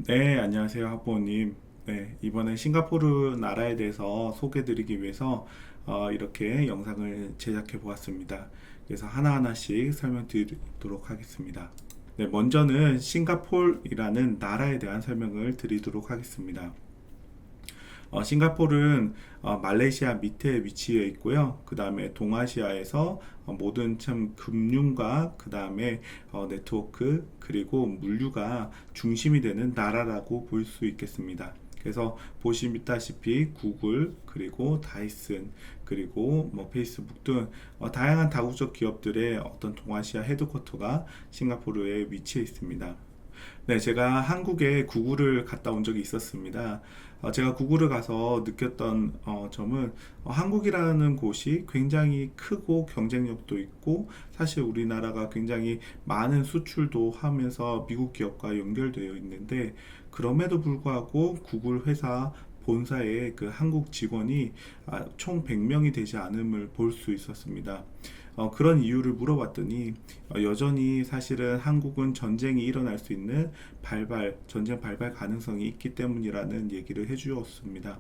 네, 안녕하세요, 학부모님. 네, 이번에 싱가포르 나라에 대해서 소개드리기 위해서 이렇게 영상을 제작해 보았습니다. 그래서 하나하나씩 설명드리도록 하겠습니다. 네, 먼저는 싱가포르라는 나라에 대한 설명을 드리도록 하겠습니다. 싱가포르는 말레이시아 밑에 위치해 있고요. 그 다음에 동아시아에서 모든 참 금융과 그 다음에 네트워크 그리고 물류가 중심이 되는 나라라고 볼 수 있겠습니다. 그래서 보시다시피 구글 그리고 다이슨 그리고 뭐 페이스북 등 다양한 다국적 기업들의 어떤 동아시아 헤드쿼터가 싱가포르에 위치해 있습니다. 네, 제가 한국에 구글을 갔다 온 적이 있었습니다. 제가 구글을 가서 느꼈던 점은 한국이라는 곳이 굉장히 크고 경쟁력도 있고 사실 우리나라가 굉장히 많은 수출도 하면서 미국 기업과 연결되어 있는데 그럼에도 불구하고 구글 회사 본사의 그 한국 직원이 총 100명이 되지 않음을 볼 수 있었습니다. 그런 이유를 물어봤더니 여전히 사실은 한국은 전쟁이 일어날 수 있는 전쟁 발발 가능성이 있기 때문이라는 얘기를 해주었습니다.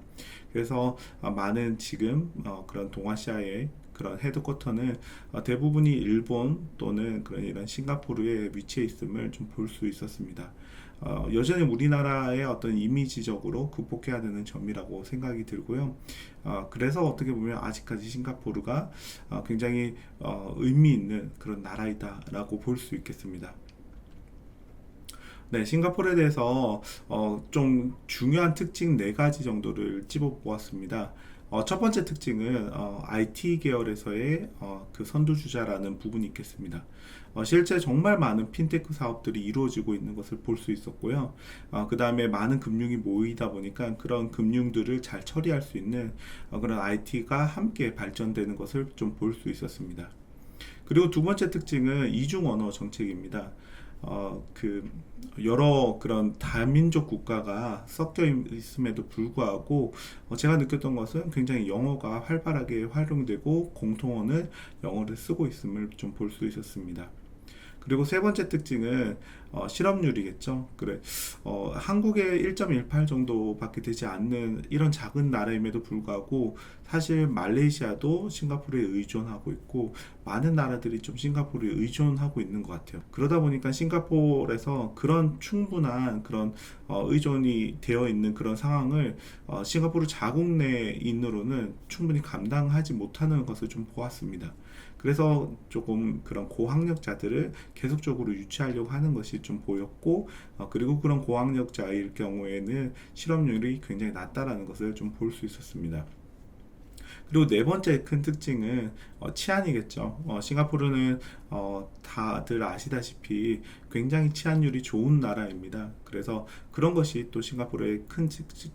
그래서 많은 지금 그런 동아시아의 그런 헤드쿼터는 대부분이 일본 또는 그런 이런 싱가포르에 위치해 있음을 좀 볼 수 있었습니다. 여전히 우리나라의 어떤 이미지적으로 극복해야 되는 점이라고 생각이 들고요. 그래서 어떻게 보면 아직까지 싱가포르가 굉장히 의미 있는 그런 나라이다라고 볼 수 있겠습니다. 네, 싱가포르에 대해서 좀 중요한 특징 네 가지 정도를 찝어 보았습니다. 첫 번째 특징은 IT 계열에서의 그 선두주자라는 부분이 있겠습니다. 실제 정말 많은 핀테크 사업들이 이루어지고 있는 것을 볼 수 있었고요. 그 다음에 많은 금융이 모이다 보니까 그런 금융들을 잘 처리할 수 있는 그런 IT가 함께 발전되는 것을 좀 볼 수 있었습니다. 그리고 두 번째 특징은 이중 언어 정책입니다. 그 여러 그런 다민족 국가가 섞여 있음에도 불구하고 제가 느꼈던 것은 굉장히 영어가 활발하게 활용되고 공통어는 영어를 쓰고 있음을 좀 볼 수 있었습니다. 그리고 세 번째 특징은 실업률이겠죠. 그래, 한국의 1.18 정도밖에 되지 않는 이런 작은 나라임에도 불구하고 사실 말레이시아도 싱가포르에 의존하고 있고 많은 나라들이 좀 싱가포르에 의존하고 있는 것 같아요. 그러다 보니까 싱가포르에서 그런 충분한 그런 의존이 되어 있는 그런 상황을 싱가포르 자국 내인으로는 충분히 감당하지 못하는 것을 좀 보았습니다. 그래서 조금 그런 고학력자들을 계속적으로 유치하려고 하는 것이 좀 보였고, 그리고 그런 고학력자일 경우에는 실업률이 굉장히 낮다라는 것을 좀 볼 수 있었습니다. 그리고 네 번째 큰 특징은 치안이겠죠. 싱가포르는 다들 아시다시피 굉장히 치안율이 좋은 나라입니다. 그래서 그런 것이 또 싱가포르의 큰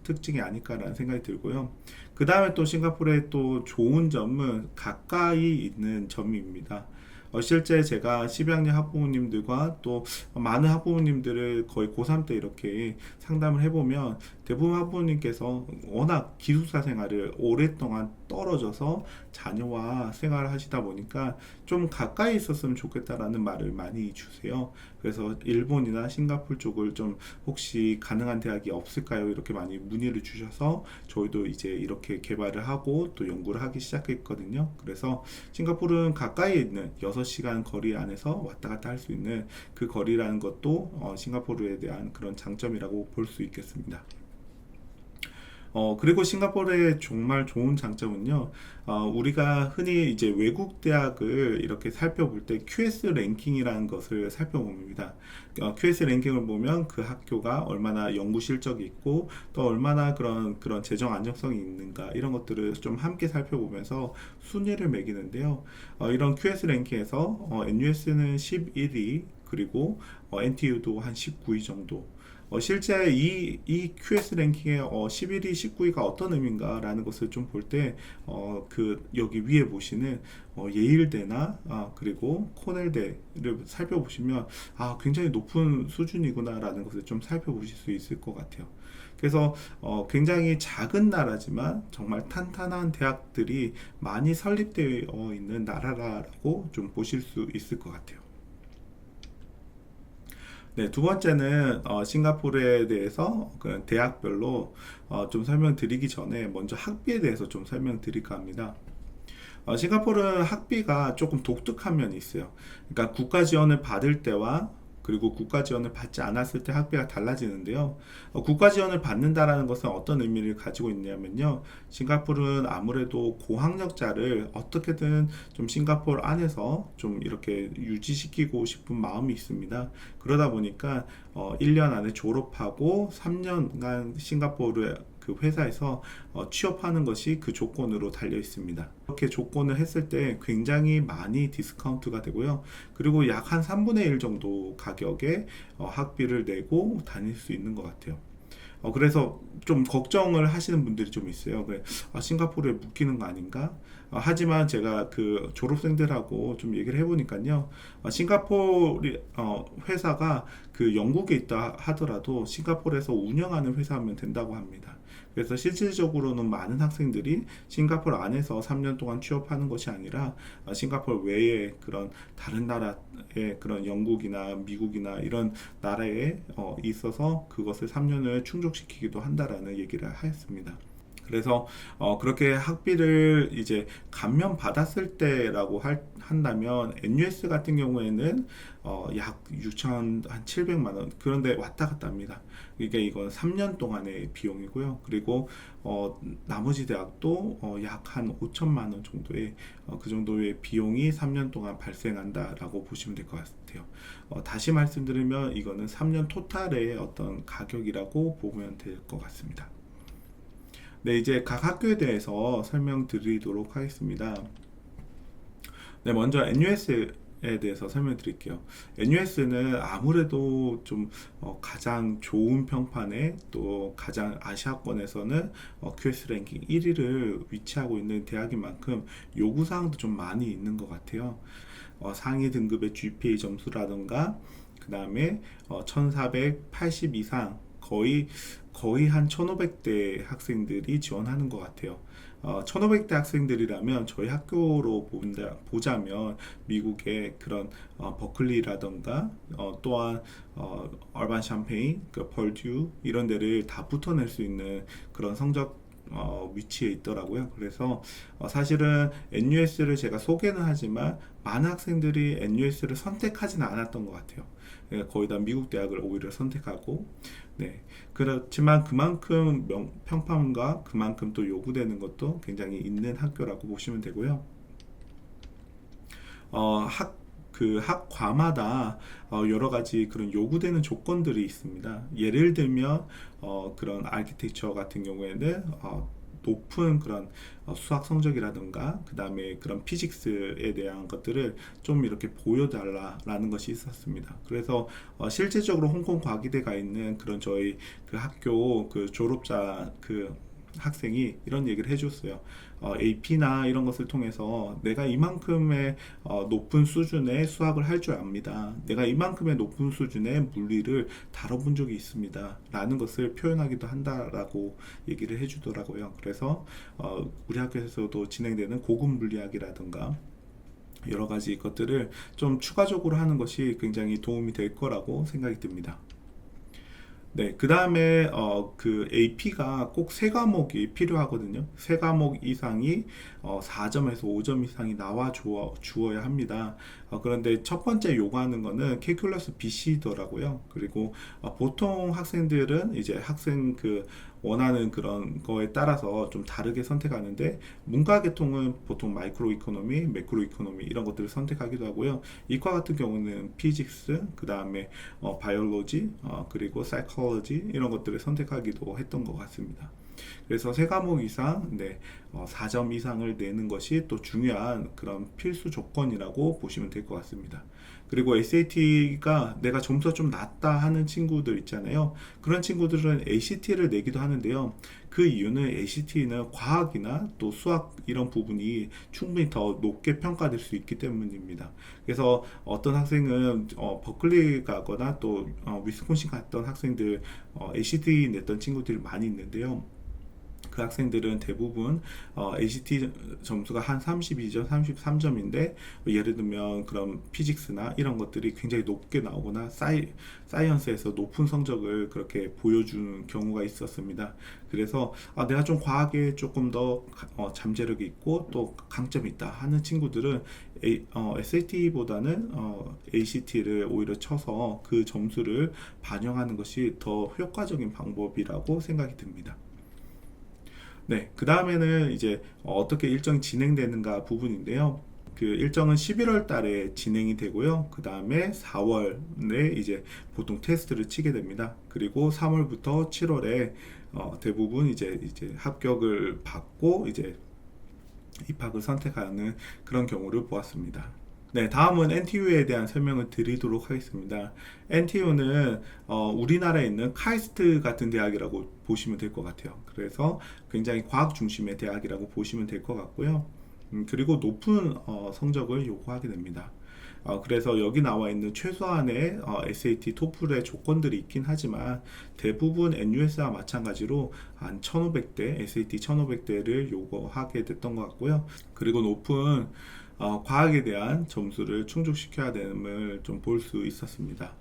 특징이 아닐까라는 생각이 들고요. 그 다음에 또 싱가포르의 또 좋은 점은 가까이 있는 점입니다. 실제 제가 12학년 학부모님들과 또 많은 학부모님들을 거의 고3 때 이렇게 상담을 해보면 대부분 학부모님께서 워낙 기숙사 생활을 오랫동안 떨어져서 자녀와 생활을 하시다 보니까 좀 가까이 있었으면 좋겠다라는 말을 많이 주세요. 그래서 일본이나 싱가포르 쪽을 좀 혹시 가능한 대학이 없을까요? 이렇게 많이 문의를 주셔서 저희도 이제 이렇게 개발을 하고 또 연구를 하기 시작했거든요. 그래서 싱가포르는 가까이 있는 6시간 거리 안에서 왔다 갔다 할 수 있는 그 거리라는 것도 싱가포르에 대한 그런 장점이라고 볼 수 있겠습니다. 그리고 싱가포르의 정말 좋은 장점은요, 우리가 흔히 이제 외국 대학을 이렇게 살펴볼 때 QS 랭킹이라는 것을 살펴봅니다. QS 랭킹을 보면 그 학교가 얼마나 연구 실적이 있고, 또 얼마나 그런 재정 안정성이 있는가, 이런 것들을 좀 함께 살펴보면서 순위를 매기는데요. 이런 QS 랭킹에서 NUS는 11위, 그리고 NTU도 한 19위 정도. 실제 이 QS 랭킹의 11위, 19위가 어떤 의미인가라는 것을 좀 볼 때, 여기 위에 보시는 예일대나 그리고 코넬대를 살펴보시면 굉장히 높은 수준이구나라는 것을 좀 살펴보실 수 있을 것 같아요. 그래서 굉장히 작은 나라지만 정말 탄탄한 대학들이 많이 설립되어 있는 나라라고 좀 보실 수 있을 것 같아요. 네, 두 번째는 싱가포르에 대해서 그 대학별로 좀 설명드리기 전에 먼저 학비에 대해서 좀 설명드릴까 합니다. 싱가포르는 학비가 조금 독특한 면이 있어요. 그러니까 국가 지원을 받을 때와 그리고 국가 지원을 받지 않았을 때 학비가 달라지는데요. 국가 지원을 받는다라는 것은 어떤 의미를 가지고 있냐면요. 싱가포르는 아무래도 고학력자를 어떻게든 좀 싱가포르 안에서 좀 이렇게 유지시키고 싶은 마음이 있습니다. 그러다 보니까 1년 안에 졸업하고 3년간 싱가포르에 그 회사에서 취업하는 것이 그 조건으로 달려 있습니다. 이렇게 조건을 했을 때 굉장히 많이 디스카운트가 되고요. 그리고 약 한 3분의 1 정도 가격에 학비를 내고 다닐 수 있는 것 같아요. 그래서 좀 걱정을 하시는 분들이 좀 있어요. 그래, 싱가포르에 묶이는 거 아닌가? 하지만 제가 그 졸업생들하고 좀 얘기를 해보니까요. 싱가포르 회사가 그 영국에 있다 하더라도 싱가포르에서 운영하는 회사면 된다고 합니다. 그래서 실질적으로는 많은 학생들이 싱가포르 안에서 3년 동안 취업하는 것이 아니라 싱가포르 외에 그런 다른 나라의 그런 영국이나 미국이나 이런 나라에 있어서 그것을 3년을 충족시키기도 한다라는 얘기를 하였습니다. 그래서 그렇게 학비를 이제 감면 받았을 때라고 한다면 NUS 같은 경우에는 약 6천 한 700만 원 그런데 왔다 갔다 합니다. 그러니까 이건 3년 동안의 비용이고요. 그리고 나머지 대학도 약 한 5천만 원 정도의 그 정도의 비용이 3년 동안 발생한다라고 보시면 될 것 같아요. 다시 말씀드리면 이거는 3년 토탈의 어떤 가격이라고 보면 될 것 같습니다. 네, 이제 각 학교에 대해서 설명드리도록 하겠습니다. 네, 먼저 NUS에 대해서 설명드릴게요. NUS는 아무래도 좀 가장 좋은 평판에 또 가장 아시아권에서는 QS 랭킹 1위를 위치하고 있는 대학인 만큼 요구사항도 좀 많이 있는 것 같아요. 상위 등급의 GPA 점수라든가 그 다음에 1480 이상 거의 한 1500대 학생들이 지원하는 것 같아요. 1500대 학생들이라면 저희 학교로 보자면 미국의 그런 버클리라던가 또한 얼반 샴페인, 그 벌듀 이런 데를 다 붙어낼 수 있는 그런 성적 위치에 있더라고요. 그래서 사실은 NUS를 제가 소개는 하지만 많은 학생들이 NUS를 선택하지는 않았던 것 같아요. 거의 다 미국 대학을 오히려 선택하고, 네. 그렇지만 그만큼 평판과 그만큼 또 요구되는 것도 굉장히 있는 학교라고 보시면 되고요. 그 학과마다 여러 가지 그런 요구되는 조건들이 있습니다. 예를 들면 그런 아키텍처 같은 경우에는 높은 그런 수학 성적이라든가 그 다음에 그런 피직스에 대한 것들을 좀 이렇게 보여달라라는 것이 있었습니다. 그래서 실질적으로 홍콩 과기대가 있는 그런 저희 그 학교 그 졸업자 그 학생이 이런 얘기를 해줬어요. AP나 이런 것을 통해서 내가 이만큼의 높은 수준의 수학을 할 줄 압니다. 내가 이만큼의 높은 수준의 물리를 다뤄본 적이 있습니다. 라는 것을 표현하기도 한다라고 얘기를 해주더라고요. 그래서 우리 학교에서도 진행되는 고급 물리학이라든가 여러 가지 것들을 좀 추가적으로 하는 것이 굉장히 도움이 될 거라고 생각이 듭니다. 네, 그 다음에 그 AP가 꼭 세 과목이 필요하거든요. 세 과목 이상이 4점에서 5점 이상이 나와 주어야 합니다. 그런데 첫 번째 요구하는 거는 캘큘러스 BC더라고요. 그리고 보통 학생들은 이제 학생 그 원하는 그런 거에 따라서 좀 다르게 선택하는데 문과 계통은 보통 마이크로 이코노미, 매크로 이코노미 이런 것들을 선택하기도 하고요. 이과 같은 경우는 피직스, 그 다음에 바이올로지, 그리고 사이콜로지 이런 것들을 선택하기도 했던 것 같습니다. 그래서 세 과목 이상, 네, 4점 이상을 내는 것이 또 중요한 그런 필수 조건이라고 보시면 될 것 같습니다. 그리고 SAT가 내가 점수가 좀 낮다 하는 친구들 있잖아요. 그런 친구들은 ACT를 내기도 하는데요. 그 이유는 ACT는 과학이나 또 수학 이런 부분이 충분히 더 높게 평가될 수 있기 때문입니다. 그래서 어떤 학생은 버클리 가거나 또 위스콘신 갔던 학생들 ACT 냈던 친구들이 많이 있는데요. 그 학생들은 대부분 ACT 점수가 한 32점, 33점인데 예를 들면 그런 피직스나 이런 것들이 굉장히 높게 나오거나 사이언스에서 높은 성적을 그렇게 보여주는 경우가 있었습니다. 그래서 내가 좀 과학에 조금 더 잠재력이 있고 또 강점이 있다 하는 친구들은 SAT보다는 ACT를 오히려 쳐서 그 점수를 반영하는 것이 더 효과적인 방법이라고 생각이 듭니다. 네, 그 다음에는 이제 어떻게 일정이 진행되는가 부분인데요. 그 일정은 11월 달에 진행이 되고요. 그 다음에 4월에 이제 보통 테스트를 치게 됩니다. 그리고 3월부터 7월에 대부분 이제 합격을 받고 이제 입학을 선택하는 그런 경우를 보았습니다. 네, 다음은 NTU에 대한 설명을 드리도록 하겠습니다. NTU는 우리나라에 있는 카이스트 같은 대학이라고 보시면 될 것 같아요. 그래서 굉장히 과학 중심의 대학이라고 보시면 될 것 같고요. 그리고 높은 성적을 요구하게 됩니다. 그래서 여기 나와 있는 최소한의 SAT, 토플의 조건들이 있긴 하지만 대부분 NUS와 마찬가지로 한 1500대, SAT 1500대를 요구하게 됐던 것 같고요. 그리고 높은 과학에 대한 점수를 충족시켜야 됨을 좀 볼 수 있었습니다.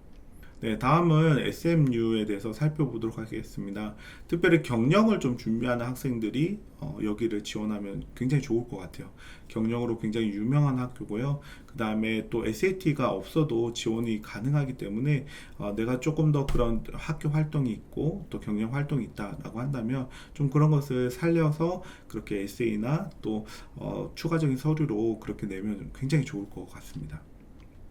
네, 다음은 SMU에 대해서 살펴보도록 하겠습니다. 특별히 경영을 좀 준비하는 학생들이 여기를 지원하면 굉장히 좋을 것 같아요. 경영으로 굉장히 유명한 학교고요. 그 다음에 또 SAT가 없어도 지원이 가능하기 때문에 내가 조금 더 그런 학교 활동이 있고 또 경영 활동이 있다라고 한다면 좀 그런 것을 살려서 그렇게 에세이나 또 추가적인 서류로 그렇게 내면 굉장히 좋을 것 같습니다.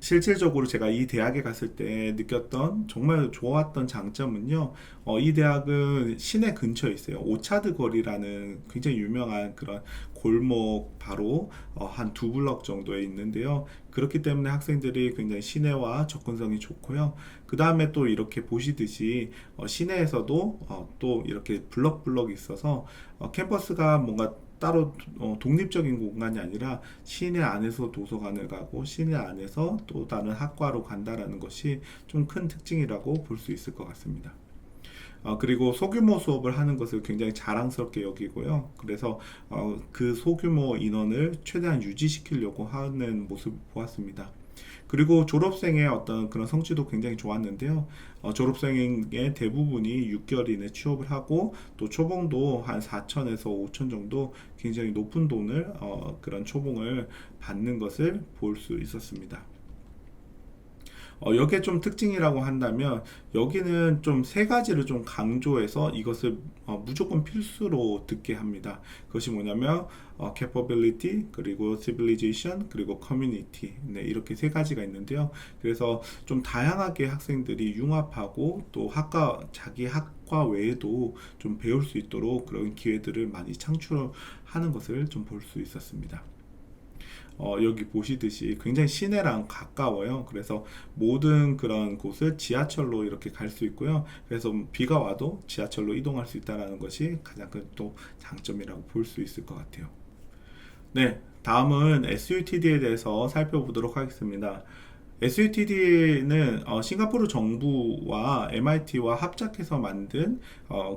실질적으로 제가 이 대학에 갔을 때 느꼈던 정말 좋았던 장점은요, 이 대학은 시내 근처에 있어요. 오차드 거리라는 굉장히 유명한 그런 골목 바로 한 두 블럭 정도에 있는데요. 그렇기 때문에 학생들이 굉장히 시내와 접근성이 좋고요. 그 다음에 또 이렇게 보시듯이 시내에서도 또 이렇게 블럭 있어서 캠퍼스가 뭔가 따로 독립적인 공간이 아니라 시내 안에서 도서관을 가고 시내 안에서 또 다른 학과로 간다라는 것이 좀 큰 특징이라고 볼 수 있을 것 같습니다. 그리고 소규모 수업을 하는 것을 굉장히 자랑스럽게 여기고요. 그래서 그 소규모 인원을 최대한 유지시키려고 하는 모습을 보았습니다. 그리고 졸업생의 어떤 그런 성취도 굉장히 좋았는데요. 졸업생의 대부분이 6개월 이내 취업을 하고 또 초봉도 한 4천에서 5천 정도 굉장히 높은 돈을 그런 초봉을 받는 것을 볼 수 있었습니다. 여기에 좀 특징이라고 한다면 여기는 좀 세 가지를 좀 강조해서 이것을 무조건 필수로 듣게 합니다. 그것이 뭐냐면 capability, 그리고 civilization, 그리고 community, 네, 이렇게 세 가지가 있는데요. 그래서 좀 다양하게 학생들이 융합하고 또 자기 학과 외에도 좀 배울 수 있도록 그런 기회들을 많이 창출하는 것을 좀 볼 수 있었습니다. 여기 보시듯이 굉장히 시내랑 가까워요. 그래서 모든 그런 곳을 지하철로 이렇게 갈 수 있고요. 그래서 비가 와도 지하철로 이동할 수 있다는 것이 가장 큰 또 장점이라고 볼 수 있을 것 같아요. 네, 다음은 SUTD에 대해서 살펴보도록 하겠습니다. SUTD는 싱가포르 정부와 MIT와 합작해서 만든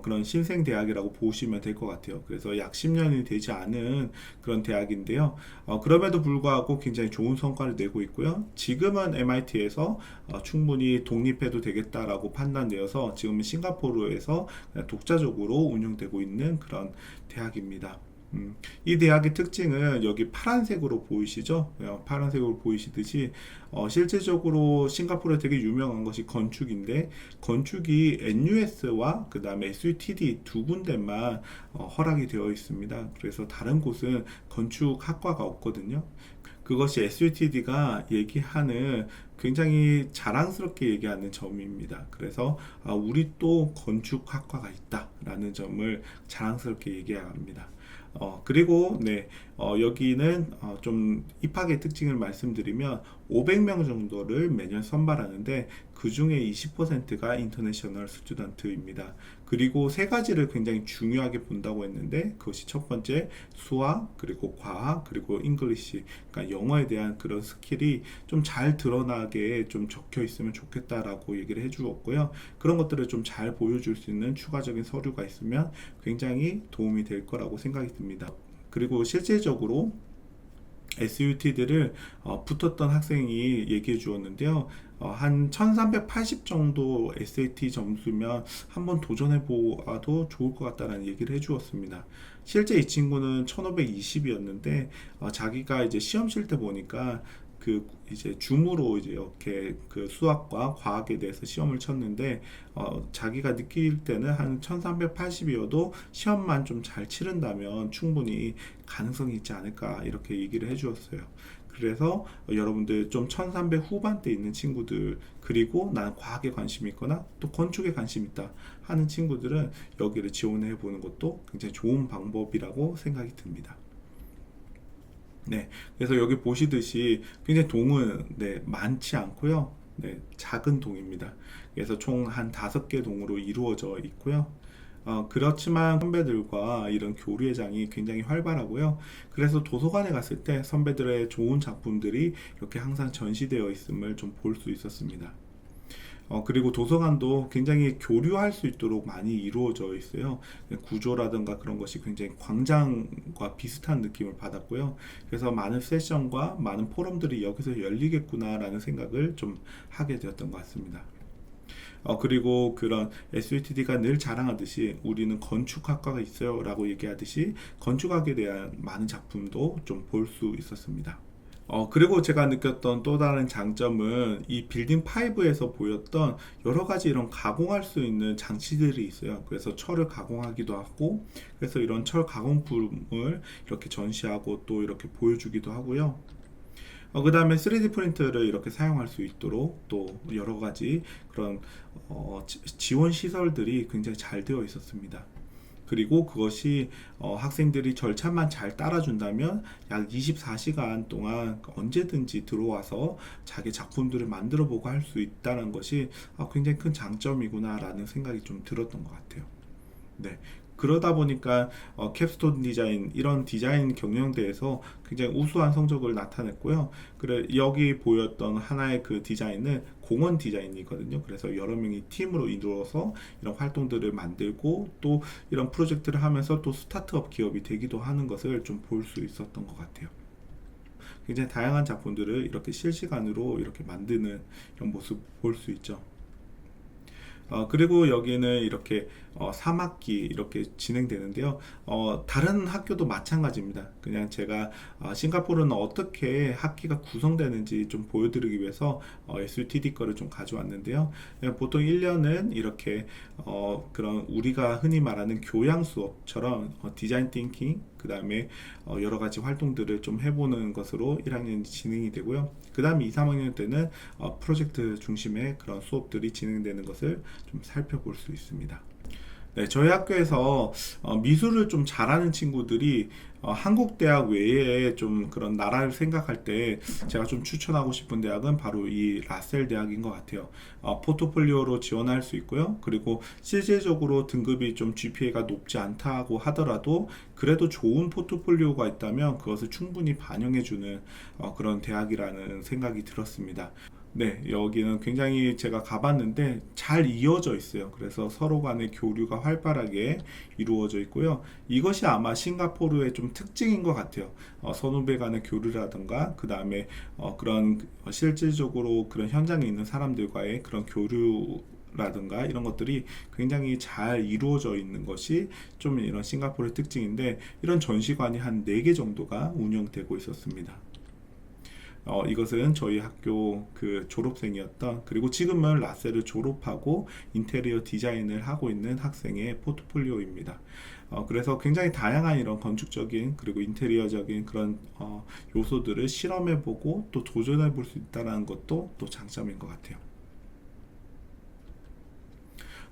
그런 신생 대학이라고 보시면 될 것 같아요. 그래서 약 10년이 되지 않은 그런 대학인데요. 그럼에도 불구하고 굉장히 좋은 성과를 내고 있고요. 지금은 MIT에서 충분히 독립해도 되겠다라고 판단되어서 지금은 싱가포르에서 독자적으로 운영되고 있는 그런 대학입니다. 이 대학의 특징은 여기 파란색으로 보이시죠? 파란색으로 보이시듯이 실질적으로 싱가포르에 되게 유명한 것이 건축인데 건축이 NUS와 그 다음에 SUTD 두 군데만 허락이 되어 있습니다. 그래서 다른 곳은 건축학과가 없거든요. 그것이 SUTD가 얘기하는 굉장히 자랑스럽게 얘기하는 점입니다. 그래서 우리 또 건축학과가 있다라는 점을 자랑스럽게 얘기합니다. 그리고 네, 여기는 좀 입학의 특징을 말씀드리면 500명 정도를 매년 선발하는데 그 중에 20%가 인터내셔널 스튜던트입니다. 그리고 세 가지를 굉장히 중요하게 본다고 했는데 그것이 첫 번째 수학, 그리고 과학, 그리고 잉글리시, 그러니까 영어에 대한 그런 스킬이 좀 잘 드러나게 좀 적혀 있으면 좋겠다라고 얘기를 해주었고요. 그런 것들을 좀 잘 보여줄 수 있는 추가적인 서류가 있으면 굉장히 도움이 될 거라고 생각이 듭니다. 그리고 실제적으로 SUT들을 붙었던 학생이 얘기해 주었는데요. 한 1380 정도 SAT 점수면 한번 도전해 보아도 좋을 것 같다는 얘기를 해 주었습니다. 실제 이 친구는 1520이었는데 자기가 이제 시험 칠 때 보니까 그 이제 줌으로 이제 이렇게 그 수학과 과학에 대해서 시험을 쳤는데 자기가 느낄 때는 한 1380이어도 시험만 좀 잘 치른다면 충분히 가능성이 있지 않을까 이렇게 얘기를 해 주었어요. 그래서 여러분들 좀 1300 후반대 있는 친구들, 그리고 나는 과학에 관심이 있거나 또 건축에 관심 있다 하는 친구들은 여기를 지원해 보는 것도 굉장히 좋은 방법이라고 생각이 듭니다. 네, 그래서 여기 보시듯이 굉장히 동은 많지 않고요. 네, 작은 동입니다. 그래서 총 한 5개 동으로 이루어져 있고요. 그렇지만 선배들과 이런 교류회장이 굉장히 활발하고요. 그래서 도서관에 갔을 때 선배들의 좋은 작품들이 이렇게 항상 전시되어 있음을 좀 볼 수 있었습니다. 그리고 도서관도 굉장히 교류할 수 있도록 많이 이루어져 있어요. 구조라든가 그런 것이 굉장히 광장과 비슷한 느낌을 받았고요. 그래서 많은 세션과 많은 포럼들이 여기서 열리겠구나라는 생각을 좀 하게 되었던 것 같습니다. 그리고 그런 SUTD가 늘 자랑하듯이 우리는 건축학과가 있어요 라고 얘기하듯이 건축학에 대한 많은 작품도 좀 볼 수 있었습니다. 그리고 제가 느꼈던 또 다른 장점은 이 빌딩 5에서 보였던 여러 가지 이런 가공할 수 있는 장치들이 있어요. 그래서 철을 가공하기도 하고, 그래서 이런 철 가공품을 이렇게 전시하고 또 이렇게 보여주기도 하고요. 그 다음에 3D 프린터를 이렇게 사용할 수 있도록 또 여러 가지 그런 지원 시설들이 굉장히 잘 되어 있었습니다. 그리고 그것이 학생들이 절차만 잘 따라준다면 약 24시간 동안 언제든지 들어와서 자기 작품들을 만들어 보고 할 수 있다는 것이 굉장히 큰 장점이구나 라는 생각이 좀 들었던 것 같아요. 네. 그러다 보니까 캡스톤 디자인, 이런 디자인 경영대에서 굉장히 우수한 성적을 나타냈고요. 그래 여기 보였던 하나의 그 디자인은 공원 디자인이거든요. 그래서 여러 명이 팀으로 이루어서 이런 활동들을 만들고 또 이런 프로젝트를 하면서 또 스타트업 기업이 되기도 하는 것을 좀 볼 수 있었던 것 같아요. 굉장히 다양한 작품들을 이렇게 실시간으로 이렇게 만드는 이런 모습 볼 수 있죠. 그리고 여기는 이렇게 3학기 이렇게 진행되는데요. 다른 학교도 마찬가지입니다. 그냥 제가 싱가포르는 어떻게 학기가 구성되는지 좀 보여드리기 위해서 SUTD 거를 좀 가져왔는데요. 보통 1년은 이렇게 그런 우리가 흔히 말하는 교양 수업처럼 디자인 띵킹, 그 다음에 여러 가지 활동들을 좀 해보는 것으로 1학년이 진행이 되고요. 그 다음에 2, 3학년 때는 프로젝트 중심의 그런 수업들이 진행되는 것을 좀 살펴볼 수 있습니다. 네, 저희 학교에서 미술을 좀 잘하는 친구들이 한국 대학 외에 좀 그런 나라를 생각할 때 제가 좀 추천하고 싶은 대학은 바로 이 라셀 대학인 것 같아요. 포트폴리오로 지원할 수 있고요. 그리고 실질적으로 등급이 좀 GPA가 높지 않다고 하더라도 그래도 좋은 포트폴리오가 있다면 그것을 충분히 반영해주는 그런 대학이라는 생각이 들었습니다. 네, 여기는 굉장히 제가 가봤는데 잘 이어져 있어요. 그래서 서로 간의 교류가 활발하게 이루어져 있고요. 이것이 아마 싱가포르의 좀 특징인 것 같아요. 선후배 간의 교류라든가, 그 다음에 그런 실질적으로 그런 현장에 있는 사람들과의 그런 교류 라든가 이런 것들이 굉장히 잘 이루어져 있는 것이 좀 이런 싱가포르의 특징인데, 이런 전시관이 한 4개 정도가 운영되고 있었습니다. 이것은 저희 학교 그 졸업생이었던, 그리고 지금은 라셀을 졸업하고 인테리어 디자인을 하고 있는 학생의 포트폴리오입니다. 그래서 굉장히 다양한 이런 건축적인 그리고 인테리어적인 그런 요소들을 실험해보고 또 도전해볼 수 있다는 것도 또 장점인 것 같아요.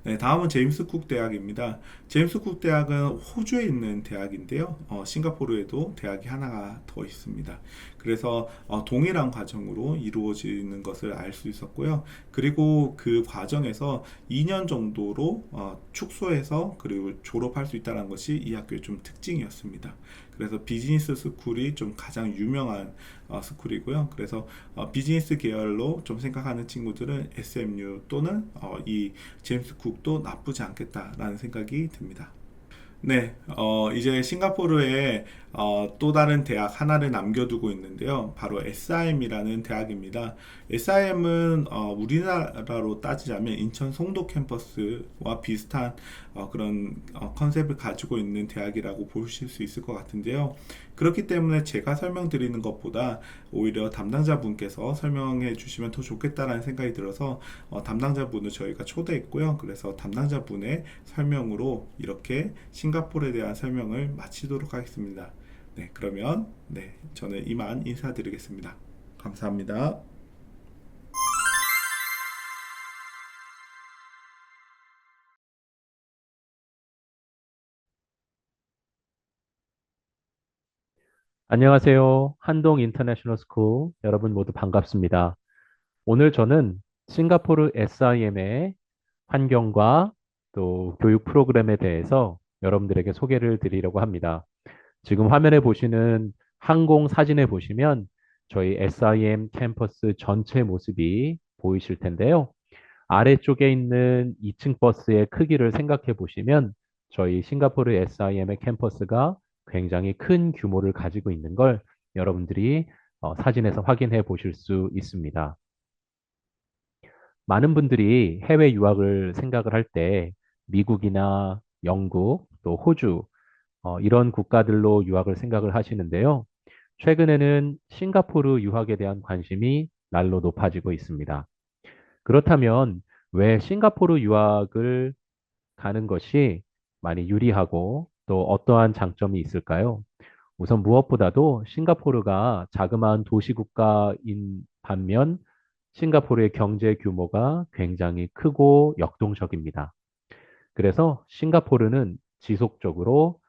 네, 다음은 제임스 쿡 대학입니다. 제임스 쿡 대학은 호주에 있는 대학인데요. 싱가포르에도 대학이 하나가 더 있습니다. 그래서 동일한 과정으로 이루어지는 것을 알 수 있었고요. 그리고 그 과정에서 2년 정도로 축소해서 그리고 졸업할 수 있다는 것이 이 학교의 좀 특징이었습니다. 그래서 비즈니스 스쿨이 좀 가장 유명한 스쿨이고요. 그래서 비즈니스 계열로 좀 생각하는 친구들은 SMU 또는 이 제임스 쿡도 나쁘지 않겠다라는 생각이 듭니다. 네, 이제 싱가포르에 또 다른 대학 하나를 남겨두고 있는데요. 바로 SIM이라는 대학입니다. SIM은 우리나라로 따지자면 인천 송도 캠퍼스와 비슷한 그런 컨셉을 가지고 있는 대학이라고 보실 수 있을 것 같은데요. 그렇기 때문에 제가 설명드리는 것보다 오히려 담당자분께서 설명해 주시면 더 좋겠다라는 생각이 들어서 담당자분을 저희가 초대했고요. 그래서 담당자분의 설명으로 이렇게 싱가포르에 대한 설명을 마치도록 하겠습니다. 네, 그러면 네, 저는 이만 인사드리겠습니다. 감사합니다. 안녕하세요. 한동 인터내셔널 스쿨 여러분 모두 반갑습니다. 오늘 저는 싱가포르 SIM의 환경과 또 교육 프로그램에 대해서 여러분들에게 소개를 드리려고 합니다. 지금 화면에 보시는 항공 사진에 보시면 저희 SIM 캠퍼스 전체 모습이 보이실 텐데요. 아래쪽에 있는 2층 버스의 크기를 생각해 보시면 저희 싱가포르 SIM의 캠퍼스가 굉장히 큰 규모를 가지고 있는 걸 여러분들이 사진에서 확인해 보실 수 있습니다. 많은 분들이 해외 유학을 생각을 할 때 미국이나 영국 또 호주 이런 국가들로 유학을 생각을 하시는데요. 최근에는 싱가포르 유학에 대한 관심이 날로 높아지고 있습니다. 그렇다면 왜 싱가포르 유학을 가는 것이 많이 유리하고 또 어떠한 장점이 있을까요? 우선 무엇보다도 싱가포르가 자그마한 도시 국가인 반면 싱가포르의 경제 규모가 굉장히 크고 역동적입니다. 그래서 싱가포르는 지속적으로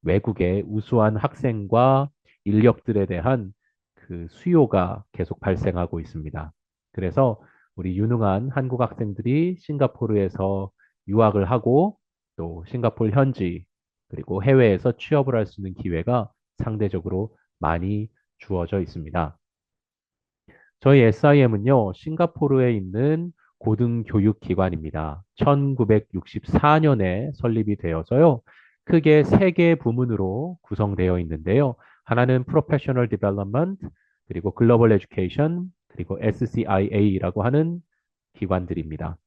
외국의 우수한 학생과 인력들에 대한 그 수요가 계속 발생하고 있습니다. 그래서 우리 유능한 한국 학생들이 싱가포르에서 유학을 하고 또 싱가포르 현지 그리고 해외에서 취업을 할 수 있는 기회가 상대적으로 많이 주어져 있습니다. 저희 SIM은요, 싱가포르에 있는 고등교육기관입니다. 1964년에 설립이 되어서요, 크게 세 개의 부문으로 구성되어 있는데요. 하나는 Professional Development, 그리고 Global Education, 그리고 SCIA라고 하는 기관들입니다.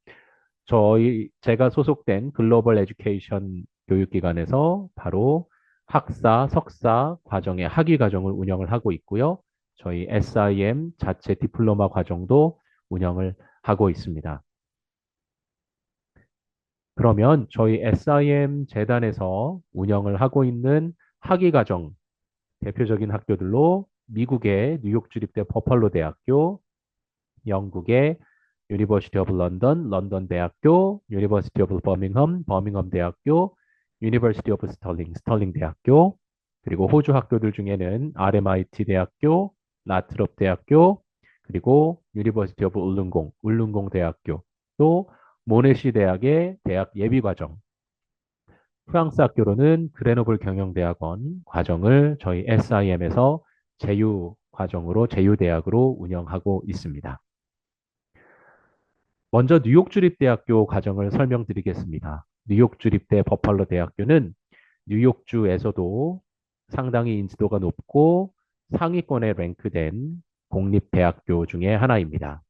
제가 소속된 글로벌 에듀케이션 교육기관에서 바로 학사, 석사 과정의 학위 과정을 운영을 하고 있고요. 저희 SIM 자체 디플로마 과정도 운영을 하고 있습니다. 그러면 저희 SIM 재단에서 운영을 하고 있는 학위 과정 대표적인 학교들로 미국의 뉴욕 주립대 버팔로 대학교, 영국의 유니버시티 오브 런던, 런던 대학교, 유니버시티 오브 버밍엄, 버밍엄 대학교, 유니버시티 오브 스털링, 스털링 대학교, 그리고 호주 학교들 중에는 RMIT 대학교, 라트롭 대학교, 그리고 유니버시티 오브 울릉공, 울릉공 대학교, 또 모네시 대학의 대학 예비과정, 프랑스 학교로는 그레노블 경영대학원 과정을 저희 SIM에서 제휴 과정으로 제휴대학으로 운영하고 있습니다. 먼저 뉴욕 주립대학교 과정을 설명드리겠습니다. 뉴욕 주립대 버팔로 대학교는 뉴욕주에서도 상당히 인지도가 높고 상위권에 랭크된 공립대학교 중에 하나입니다.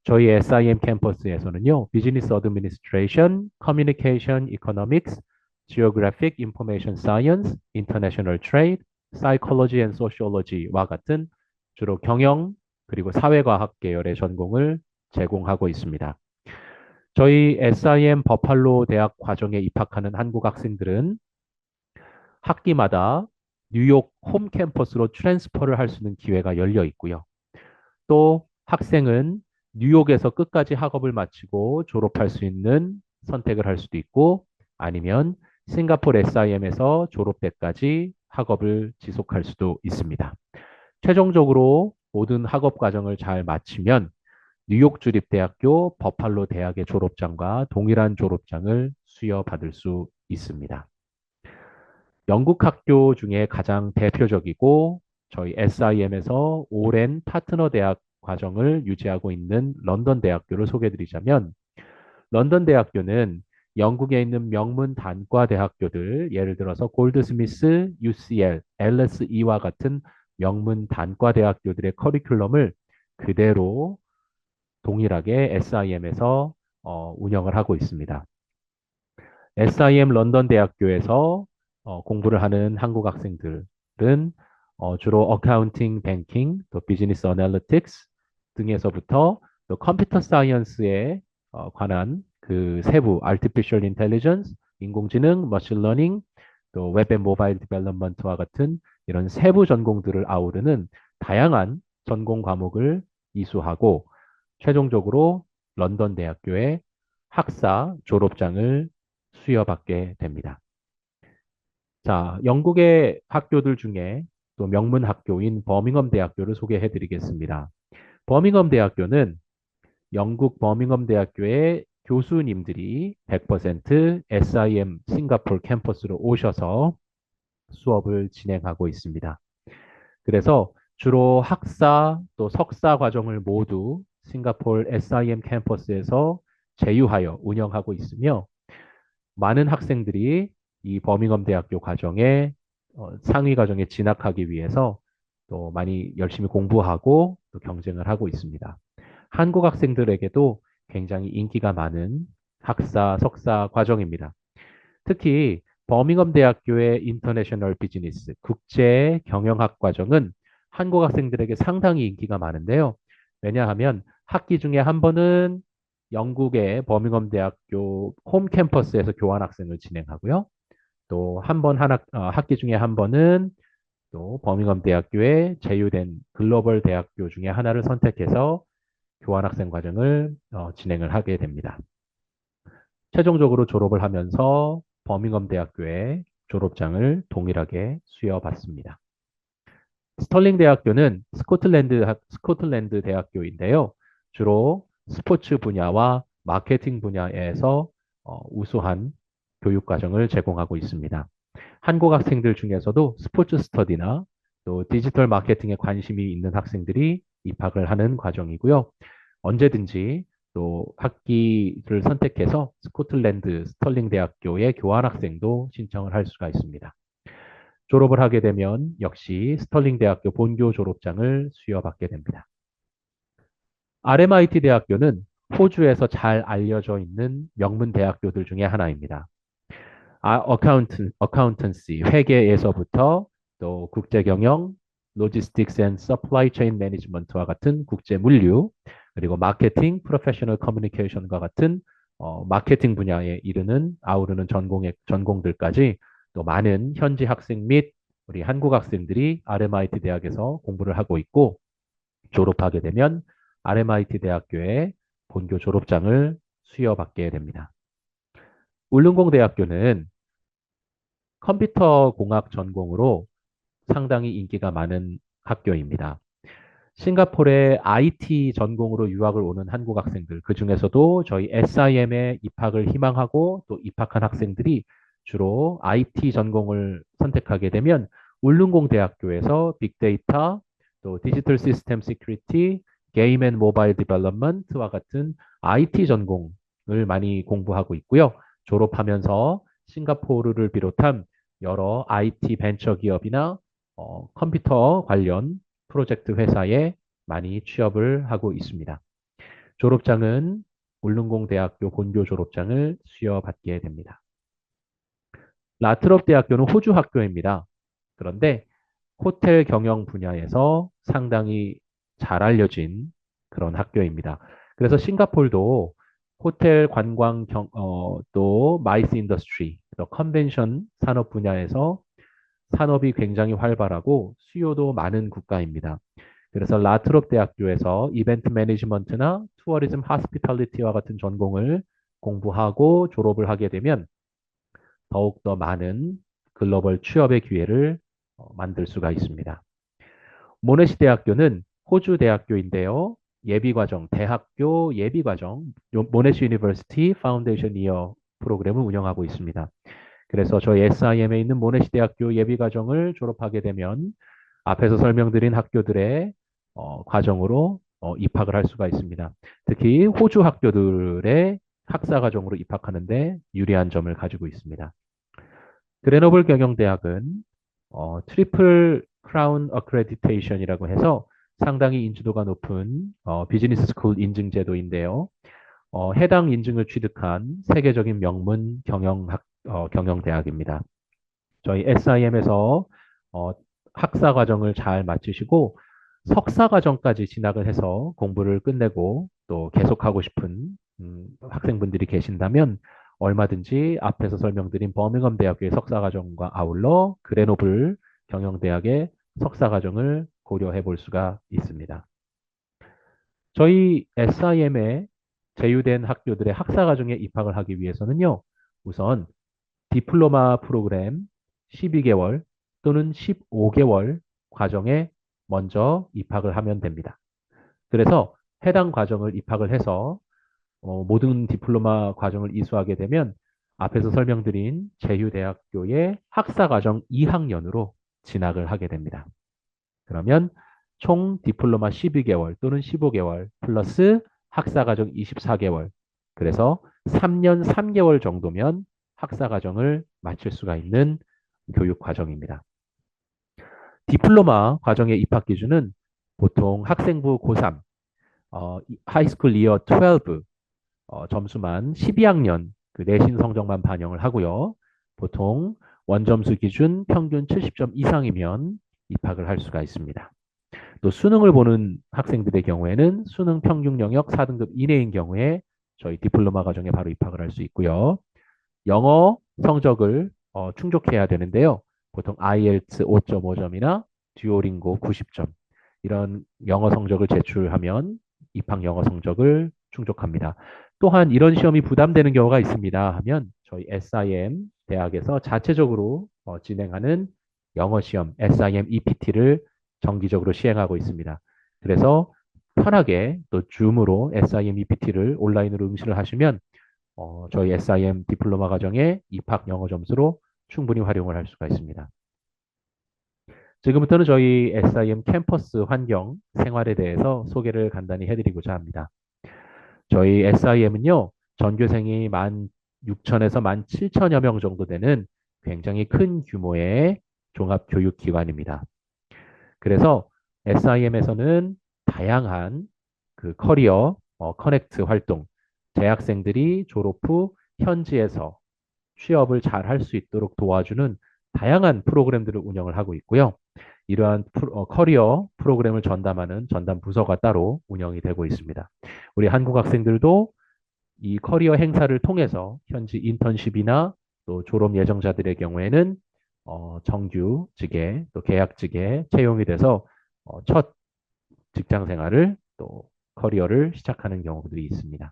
저희 SIM 캠퍼스에서는요, 비즈니스 어드미니스트레이션, 커뮤니케이션 이코노믹스, 지오그래픽 인포메이션 사이언스, 인터내셔널 트레이드, 사이콜로지 앤 소시올로지와 같은 주로 경영 그리고 사회과학 계열의 전공을 제공하고 있습니다. 저희 SIM 버팔로 대학 과정에 입학하는 한국 학생들은 학기마다 뉴욕 홈 캠퍼스로 트랜스퍼를 할 수 있는 기회가 열려 있고요. 또 학생은 뉴욕에서 끝까지 학업을 마치고 졸업할 수 있는 선택을 할 수도 있고 아니면 싱가포르 SIM에서 졸업 때까지 학업을 지속할 수도 있습니다. 최종적으로 모든 학업 과정을 잘 마치면 뉴욕 주립대학교 버팔로 대학의 졸업장과 동일한 졸업장을 수여받을 수 있습니다. 영국 학교 중에 가장 대표적이고 저희 SIM에서 오랜 파트너 대학 과정을 유지하고 있는 런던 대학교를 소개해드리자면 런던 대학교는 영국에 있는 명문 단과 대학교들, 예를 들어서 골드스미스, UCL, LSE와 같은 명문 단과 대학교들의 커리큘럼을 그대로 동일하게 SIM에서 운영을 하고 있습니다. SIM 런던 대학교에서 공부를 하는 한국 학생들은 주로 어카운팅, 뱅킹, 또 비즈니스 어널리틱스 등에서부터 또 컴퓨터 사이언스에 관한 그 세부, artificial intelligence, 인공지능, 머신 러닝, 또 웹 앤 모바일 디벨롭먼트와 같은 이런 세부 전공들을 아우르는 다양한 전공 과목을 이수하고 최종적으로 런던 대학교의 학사 졸업장을 수여받게 됩니다. 자, 영국의 학교들 중에 또 명문 학교인 버밍엄 대학교를 소개해 드리겠습니다. 버밍엄 대학교는 영국 버밍엄 대학교의 교수님들이 100% SIM 싱가포르 캠퍼스로 오셔서 수업을 진행하고 있습니다. 그래서 주로 학사 또 석사 과정을 모두 싱가포르 SIM 캠퍼스에서 제휴하여 운영하고 있으며 많은 학생들이 이 버밍엄 대학교 과정에 상위 과정에 진학하기 위해서 또 많이 열심히 공부하고 또 경쟁을 하고 있습니다. 한국 학생들에게도 굉장히 인기가 많은 학사, 석사 과정입니다. 특히 버밍엄 대학교의 인터내셔널 비즈니스 국제 경영학 과정은 한국 학생들에게 상당히 인기가 많은데요. 왜냐하면 학기 중에 한 번은 영국의 버밍엄 대학교 홈 캠퍼스에서 교환 학생을 진행하고요. 또 한 번 학기 중에 한 번은 또 버밍엄 대학교에 제휴된 글로벌 대학교 중에 하나를 선택해서 교환 학생 과정을 진행을 하게 됩니다. 최종적으로 졸업을 하면서 버밍엄 대학교의 졸업장을 동일하게 수여받습니다. 스털링 대학교는 스코틀랜드 대학교인데요. 주로 스포츠 분야와 마케팅 분야에서 우수한 교육 과정을 제공하고 있습니다. 한국 학생들 중에서도 스포츠 스터디나 또 디지털 마케팅에 관심이 있는 학생들이 입학을 하는 과정이고요. 언제든지 또 학기를 선택해서 스코틀랜드 스털링 대학교의 교환 학생도 신청을 할 수가 있습니다. 졸업을 하게 되면 역시 스털링 대학교 본교 졸업장을 수여받게 됩니다. RMIT 대학교는 호주에서 잘 알려져 있는 명문 대학교들 중에 하나입니다. 어카운턴시, 회계에서부터 또 국제경영, 로지스틱스 앤 서플라이 체인 매니지먼트와 같은 국제 물류, 그리고 마케팅, 프로페셔널 커뮤니케이션과 같은 마케팅 분야에 아우르는 전공들까지 또 많은 현지 학생 및 우리 한국 학생들이 RMIT 대학에서 공부를 하고 있고 졸업하게 되면 RMIT 대학교의 본교 졸업장을 수여받게 됩니다. 울릉공 대학교는 컴퓨터 공학 전공으로 상당히 인기가 많은 학교입니다. 싱가포르의 IT 전공으로 유학을 오는 한국 학생들, 그 중에서도 저희 SIM에 입학을 희망하고 또 입학한 학생들이 주로 IT 전공을 선택하게 되면 울릉공 대학교에서 빅데이터, 또 디지털 시스템 시큐리티, 게임 앤 모바일 디벨롭먼트와 같은 IT 전공을 많이 공부하고 있고요. 졸업하면서 싱가포르를 비롯한 여러 IT 벤처 기업이나 컴퓨터 관련 프로젝트 회사에 많이 취업을 하고 있습니다. 졸업장은 울릉공 대학교 본교 졸업장을 수여받게 됩니다. 라트롭 대학교는 호주 학교입니다. 그런데 호텔 경영 분야에서 상당히 잘 알려진 그런 학교입니다. 그래서 싱가폴도 호텔 관광 또 마이스 인더스트리, 또 컨벤션 산업 분야에서 산업이 굉장히 활발하고 수요도 많은 국가입니다. 그래서 라트롭 대학교에서 이벤트 매니지먼트나 투어리즘 하스피탈리티와 같은 전공을 공부하고 졸업을 하게 되면 더욱더 많은 글로벌 취업의 기회를 만들 수가 있습니다. 모네시 대학교는 호주 대학교인데요. 예비과정, 대학교 예비과정, 모네시 유니버시티 파운데이션 이어 프로그램을 운영하고 있습니다. 그래서 저희 SIM에 있는 모네시 대학교 예비과정을 졸업하게 되면 앞에서 설명드린 학교들의 과정으로 입학을 할 수가 있습니다. 특히 호주 학교들의 학사과정으로 입학하는데 유리한 점을 가지고 있습니다. 그레노블 경영대학은 트리플 크라운 어크레디테이션이라고 해서 상당히 인지도가 높은 비즈니스 스쿨 인증 제도인데요. 해당 인증을 취득한 세계적인 명문 경영대학입니다. 저희 SIM에서 학사 과정을 잘 마치시고 석사 과정까지 진학을 해서 공부를 끝내고 또 계속하고 싶은 학생분들이 계신다면 얼마든지 앞에서 설명드린 버밍엄 대학교의 석사 과정과 아울러 그레노블 경영대학의 석사 과정을 고려해 볼 수가 있습니다. 저희 SIM에 제휴된 학교들의 학사 과정에 입학을 하기 위해서는요, 우선 디플로마 프로그램 12개월 또는 15개월 과정에 먼저 입학을 하면 됩니다. 그래서 해당 과정을 입학을 해서 모든 디플로마 과정을 이수하게 되면 앞에서 설명드린 제휴대학교의 학사과정 2학년으로 진학을 하게 됩니다. 그러면 총 디플로마 12개월 또는 15개월 플러스 학사과정 24개월. 그래서 3년 3개월 정도면 학사과정을 마칠 수가 있는 교육 과정입니다. 디플로마 과정의 입학 기준은 보통 학생부 고3, 하이스쿨 이어 12, 점수만 12학년 그 내신 성적만 반영을 하고요. 보통 원점수 기준 평균 70점 이상이면 입학을 할 수가 있습니다. 또 수능을 보는 학생들의 경우에는 수능 평균 영역 4등급 이내인 경우에 저희 디플로마 과정에 바로 입학을 할 수 있고요. 영어 성적을 충족해야 되는데요. 보통 IELTS 5.5점이나 듀오링고 90점 이런 영어 성적을 제출하면 입학 영어 성적을 충족합니다. 또한 이런 시험이 부담되는 경우가 있습니다 하면 저희 SIM 대학에서 자체적으로 진행하는 영어 시험 SIM EPT를 정기적으로 시행하고 있습니다. 그래서 편하게 또 줌으로 SIM EPT를 온라인으로 응시를 하시면 저희 SIM 디플로마 과정의 입학 영어 점수로 충분히 활용을 할 수가 있습니다. 지금부터는 저희 SIM 캠퍼스 환경 생활에 대해서 소개를 간단히 해드리고자 합니다. 저희 SIM은요, 전교생이 16,000에서 17,000여 명 정도 되는 굉장히 큰 규모의 종합교육기관입니다. 그래서 SIM에서는 다양한 그 커리어 커넥트 활동, 재학생들이 졸업 후 현지에서 취업을 잘 할 수 있도록 도와주는 다양한 프로그램들을 운영을 하고 있고요. 이러한 커리어 프로그램을 전담하는 전담 부서가 따로 운영이 되고 있습니다. 우리 한국 학생들도 이 커리어 행사를 통해서 현지 인턴십이나 또 졸업 예정자들의 경우에는 정규직에 또 계약직에 채용이 돼서 첫 직장 생활을 또 커리어를 시작하는 경우들이 있습니다.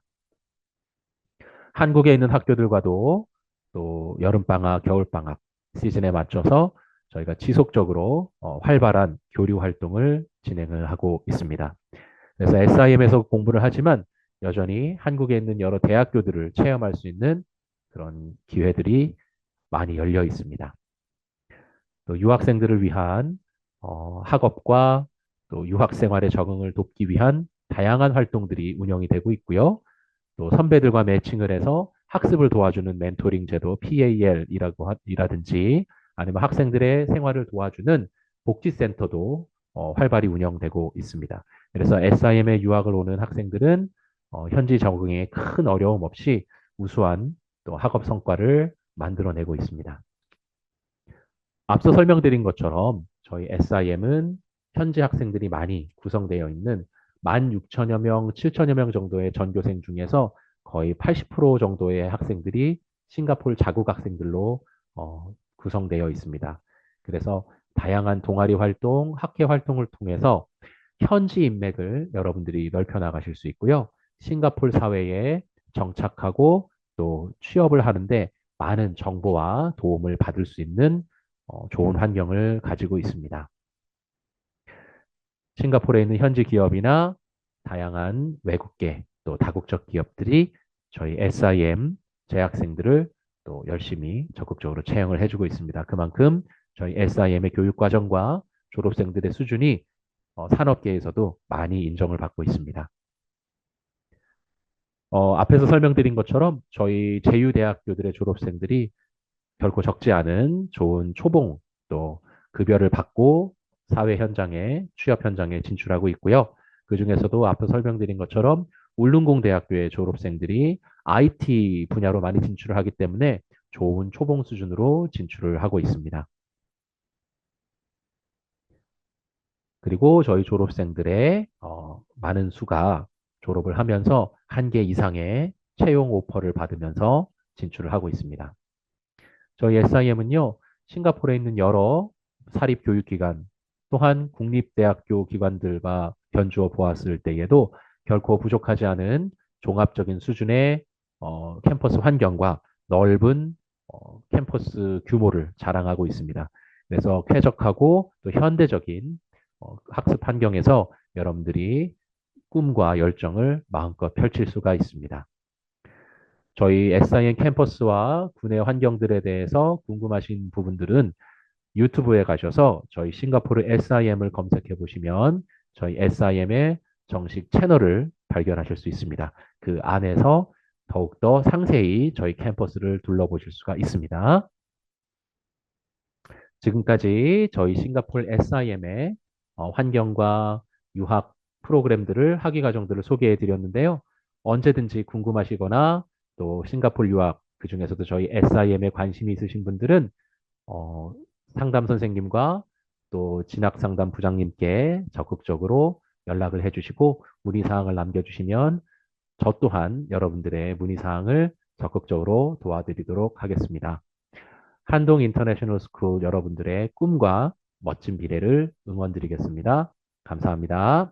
한국에 있는 학교들과도 또 여름방학, 겨울방학 시즌에 맞춰서 저희가 지속적으로 활발한 교류 활동을 진행을 하고 있습니다. 그래서 SIM에서 공부를 하지만 여전히 한국에 있는 여러 대학교들을 체험할 수 있는 그런 기회들이 많이 열려 있습니다. 또 유학생들을 위한 학업과 또 유학 생활에 적응을 돕기 위한 다양한 활동들이 운영이 되고 있고요. 또 선배들과 매칭을 해서 학습을 도와주는 멘토링 제도 PAL이라든지 아니면 학생들의 생활을 도와주는 복지센터도 활발히 운영되고 있습니다. 그래서 SIM에 유학을 오는 학생들은 현지 적응에 큰 어려움 없이 우수한 또 학업 성과를 만들어내고 있습니다. 앞서 설명드린 것처럼 저희 SIM은 현지 학생들이 많이 구성되어 있는 16,000여 명, 7,000여 명 정도의 전교생 중에서 거의 80% 정도의 학생들이 싱가포르 자국 학생들로 구성되어 있습니다. 그래서 다양한 동아리 활동, 학회 활동을 통해서 현지 인맥을 여러분들이 넓혀 나가실 수 있고요. 싱가포르 사회에 정착하고 또 취업을 하는데 많은 정보와 도움을 받을 수 있는 좋은 환경을 가지고 있습니다. 싱가포르에 있는 현지 기업이나 다양한 외국계 또 다국적 기업들이 저희 SIM 재학생들을 또 열심히 적극적으로 채용을 해주고 있습니다. 그만큼 저희 SIM의 교육 과정과 졸업생들의 수준이 산업계에서도 많이 인정을 받고 있습니다. 앞에서 설명드린 것처럼 저희 제휴대학교들의 졸업생들이 결코 적지 않은 좋은 초봉 또 급여를 받고 사회 현장에 취업 현장에 진출하고 있고요. 그 중에서도 앞서 설명드린 것처럼 울릉공대학교의 졸업생들이 IT 분야로 많이 진출을 하기 때문에 좋은 초봉 수준으로 진출을 하고 있습니다. 그리고 저희 졸업생들의 많은 수가 졸업을 하면서 한 개 이상의 채용 오퍼를 받으면서 진출을 하고 있습니다. 저희 SIM은요, 싱가포르에 있는 여러 사립교육기관, 또한 국립대학교 기관들과 견주어 보았을 때에도 결코 부족하지 않은 종합적인 수준의 캠퍼스 환경과 넓은 캠퍼스 규모를 자랑하고 있습니다. 그래서 쾌적하고 또 현대적인 학습 환경에서 여러분들이 꿈과 열정을 마음껏 펼칠 수가 있습니다. 저희 SIM 캠퍼스와 구내 환경들에 대해서 궁금하신 부분들은 유튜브에 가셔서 저희 싱가포르 SIM을 검색해 보시면 저희 SIM의 정식 채널을 발견하실 수 있습니다. 그 안에서 더욱더 상세히 저희 캠퍼스를 둘러보실 수가 있습니다. 지금까지 저희 싱가포르 SIM의 환경과 유학 프로그램들을, 학위 과정들을 소개해 드렸는데요. 언제든지 궁금하시거나 또 싱가포르 유학, 그중에서도 저희 SIM에 관심이 있으신 분들은 어, 상담 선생님과 또 진학 상담 부장님께 적극적으로 연락을 해주시고 문의사항을 남겨주시면 저 또한 여러분들의 문의사항을 적극적으로 도와드리도록 하겠습니다. 한동 인터내셔널 스쿨 여러분들의 꿈과 멋진 미래를 응원드리겠습니다. 감사합니다.